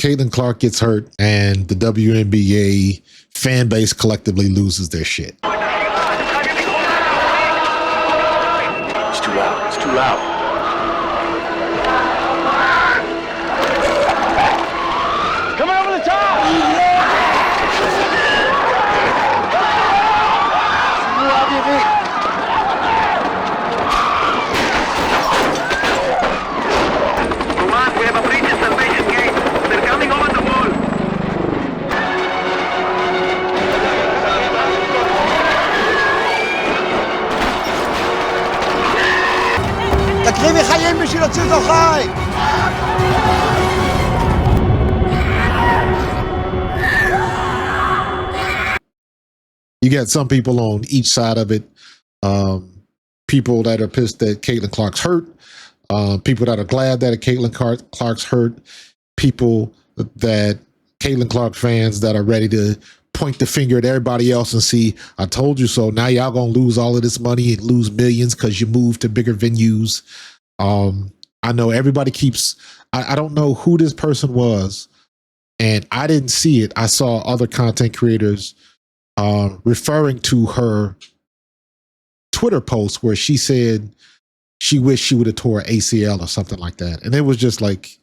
Caitlin Clark gets hurt and the WNBA fan base collectively loses their shit. It's too loud. It's too loud. Come over the top! Command, we have a breach at Salvation Gate. They're coming over the wall. תקריבי חיים בשביל להוציא אותו חי! You got some people on each side of it. People that are pissed that Caitlin Clark's hurt. People that are glad that Caitlin Clark's hurt. People that Caitlin Clark fans that are ready to point the finger at everybody else and see, I told you so. Now y'all gonna lose all of this money and lose millions because you moved to bigger venues. I know everybody keeps, I don't know who this person was, and I didn't see it. I saw other content creators referring to her Twitter post where she said she wished she would have tore ACL or something like that. And it was just like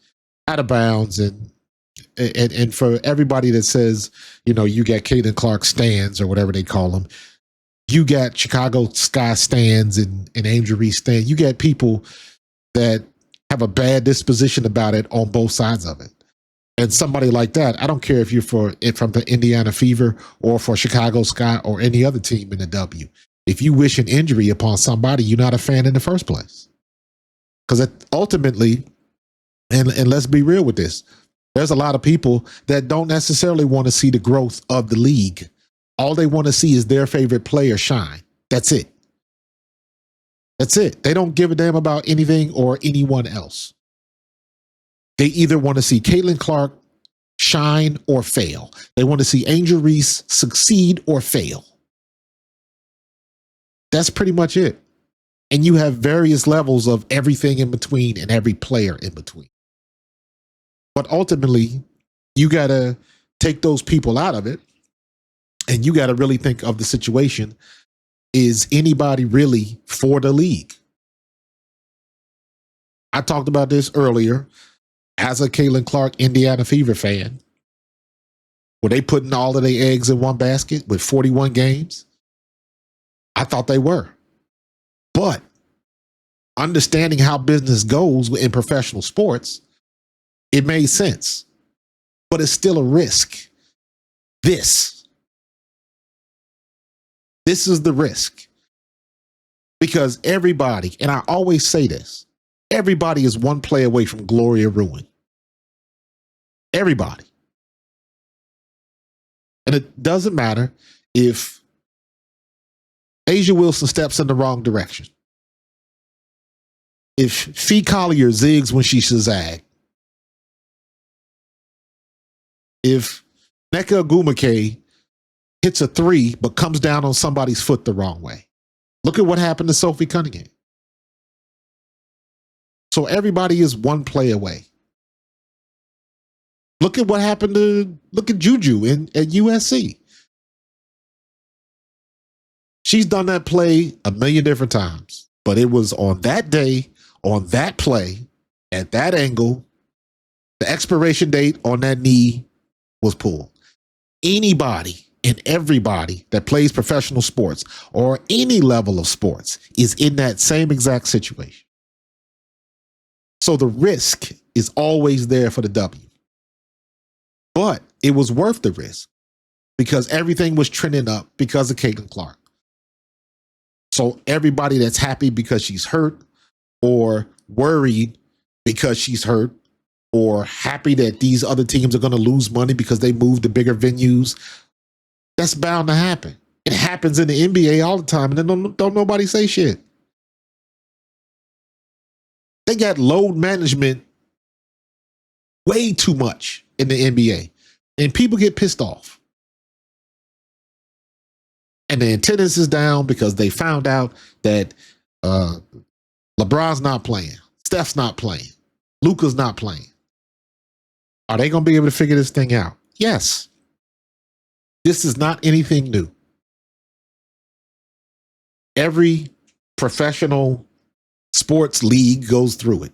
out of bounds. And for everybody that says, you know, you got Caitlin Clark stands or whatever they call them, you got Chicago Sky stands and Angel Reese stands. You got people that have a bad disposition about it on both sides of it. And somebody like that, I don't care if you're from the Indiana Fever or for Chicago Sky or any other team in the W. If you wish an injury upon somebody, you're not a fan in the first place. Because ultimately, and let's be real with this, there's a lot of people that don't necessarily want to see the growth of the league. All they want to see is their favorite player shine. That's it. That's it. They don't give a damn about anything or anyone else. They either want to see Caitlin Clark shine or fail. They want to see Angel Reese succeed or fail. That's pretty much it. And you have various levels of everything in between and every player in between. But ultimately, you got to take those people out of it. And you got to really think of the situation. Is anybody really for the league? I talked about this earlier. As a Caitlin Clark Indiana Fever fan, were they putting all of their eggs in one basket with 41 games? I thought they were. But understanding how business goes in professional sports, it made sense. But it's still a risk. This is the risk. Because everybody, and I always say this, everybody is one play away from glory or ruin. Everybody. And it doesn't matter if Asia Wilson steps in the wrong direction. If Fee Collier zigs when she should zag. If Nneka Ogwumike hits a three but comes down on somebody's foot the wrong way. Look at what happened to Sophie Cunningham. So everybody is one play away. Look at what happened look at Juju at USC. She's done that play a million different times, but it was on that day, on that play, at that angle, the expiration date on that knee was pulled. Anybody and everybody that plays professional sports or any level of sports is in that same exact situation. So the risk is always there for the W. But it was worth the risk because everything was trending up because of Caitlin Clark. So everybody that's happy because she's hurt or worried because she's hurt or happy that these other teams are going to lose money because they moved to bigger venues, that's bound to happen. It happens in the NBA all the time, and then don't nobody say shit. They got load management way too much in the NBA, and people get pissed off. And the attendance is down because they found out that LeBron's not playing, Steph's not playing, Luka's not playing. Are they going to be able to figure this thing out? Yes. This is not anything new. Every professional sports league goes through it.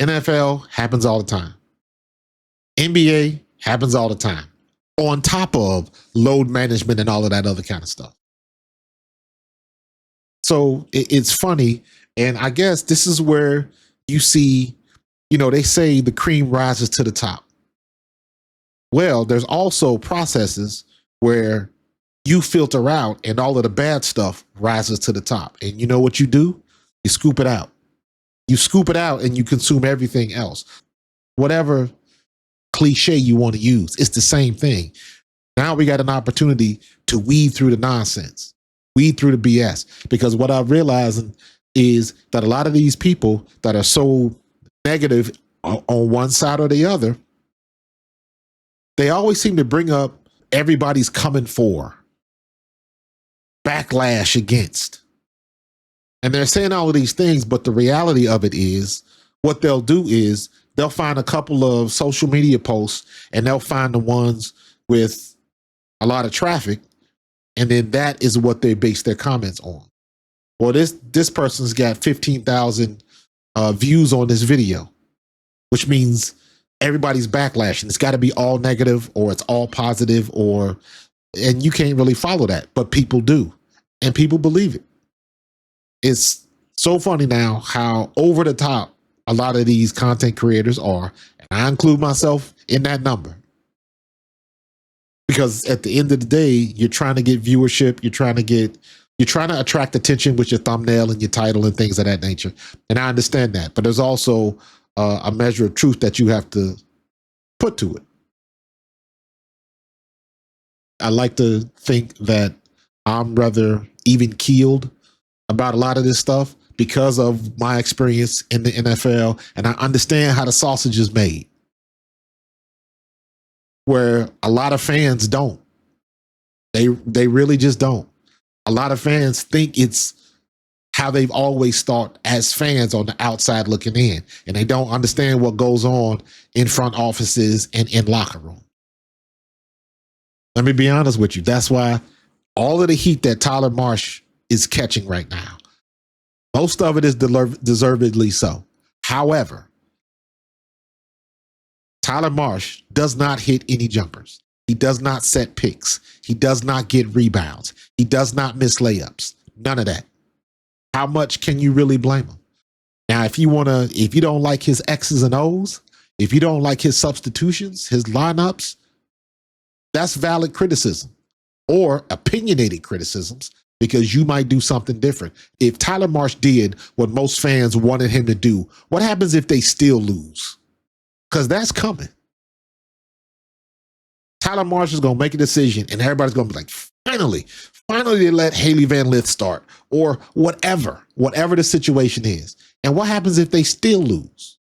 NFL happens all the time. NBA happens all the time. On top of load management and all of that other kind of stuff. So it's funny. And I guess this is where you see, they say the cream rises to the top. Well, there's also processes where you filter out and all of the bad stuff rises to the top. And you know what you do? You scoop it out. You scoop it out and you consume everything else. Whatever cliche you want to use, it's the same thing. Now we got an opportunity to weed through the nonsense, weed through the BS. Because what I've realized is that a lot of these people that are so negative on one side or the other, they always seem to bring up everybody's coming for, backlash against. And they're saying all of these things, but the reality of it is what they'll do is they'll find a couple of social media posts and they'll find the ones with a lot of traffic. And then that is what they base their comments on. Well, this person's got 15,000 views on this video, which means everybody's backlashing. It's got to be all negative or it's all positive, and you can't really follow that, but people do, and people believe it. It's so funny now how over the top a lot of these content creators are, and I include myself in that number. Because at the end of the day, you're trying to get viewership, you're trying to attract attention with your thumbnail and your title and things of that nature. And I understand that, but there's also a measure of truth that you have to put to it. I like to think that I'm rather even keeled about a lot of this stuff because of my experience in the NFL, and I understand how the sausage is made, where a lot of fans don't. They really just don't. A lot of fans think it's how they've always thought as fans on the outside looking in, and they don't understand what goes on in front offices and in locker room. Let me be honest with you. That's why all of the heat that Tyler Marsh is catching right now, most of it is deservedly so. However, Tyler Marsh does not hit any jumpers. He does not set picks. He does not get rebounds. He does not miss layups. None of that. How much can you really blame him? Now, if you don't like his X's and O's, if you don't like his substitutions, his lineups, that's valid criticism or opinionated criticisms, because you might do something different. If Tyler Marsh did what most fans wanted him to do, what happens if they still lose? Because that's coming. Tyler Marsh is going to make a decision and everybody's going to be like, finally they let Haley Van Lith start, or whatever the situation is. And what happens if they still lose?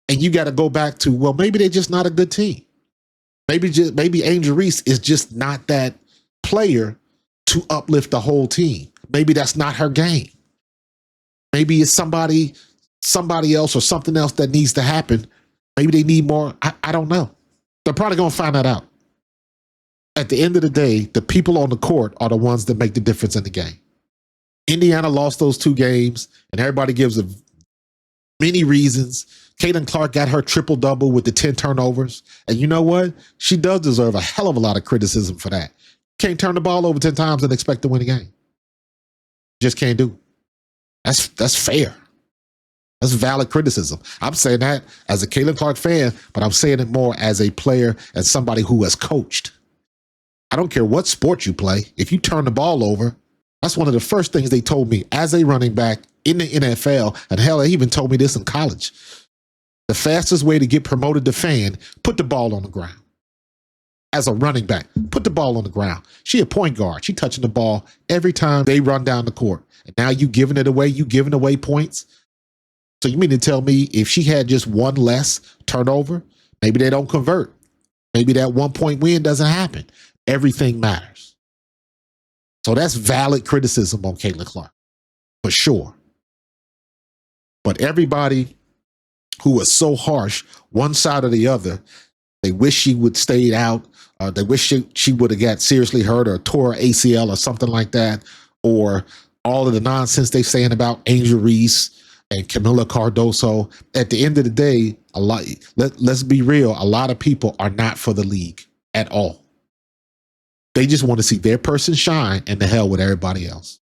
And you got to go back to, well, maybe they're just not a good team. Maybe Angel Reese is just not that player to uplift the whole team. Maybe that's not her game. Maybe it's somebody else or something else that needs to happen. Maybe they need more. I don't know. They're probably going to find that out. At the end of the day, the people on the court are the ones that make the difference in the game. Indiana lost those 2 games, and everybody gives many reasons. Caitlin Clark got her triple-double with the 10 turnovers. And you know what? She does deserve a hell of a lot of criticism for that. Can't turn the ball over 10 times and expect to win a game. Just can't do it. That's fair. That's valid criticism. I'm saying that as a Caitlin Clark fan, but I'm saying it more as a player and somebody who has coached. I don't care what sport you play. If you turn the ball over, that's one of the first things they told me as a running back in the NFL. And hell, they even told me this in college. The fastest way to get promoted to fan, put the ball on the ground. As a running back, put the ball on the ground. She a point guard. She touching the ball every time they run down the court. And now you giving it away. You giving away points. So you mean to tell me if she had just one less turnover, maybe they don't convert. Maybe that 1-point win doesn't happen. Everything matters. So that's valid criticism on Caitlin Clark, for sure. But everybody who are so harsh, one side or the other. They wish she would stayed out. They wish she would have got seriously hurt or tore her ACL or something like that, or all of the nonsense they saying about Angel Reese and Camila Cardoso. At the end of the day, let's be real, a lot of people are not for the league at all. They just want to see their person shine, and the hell with everybody else.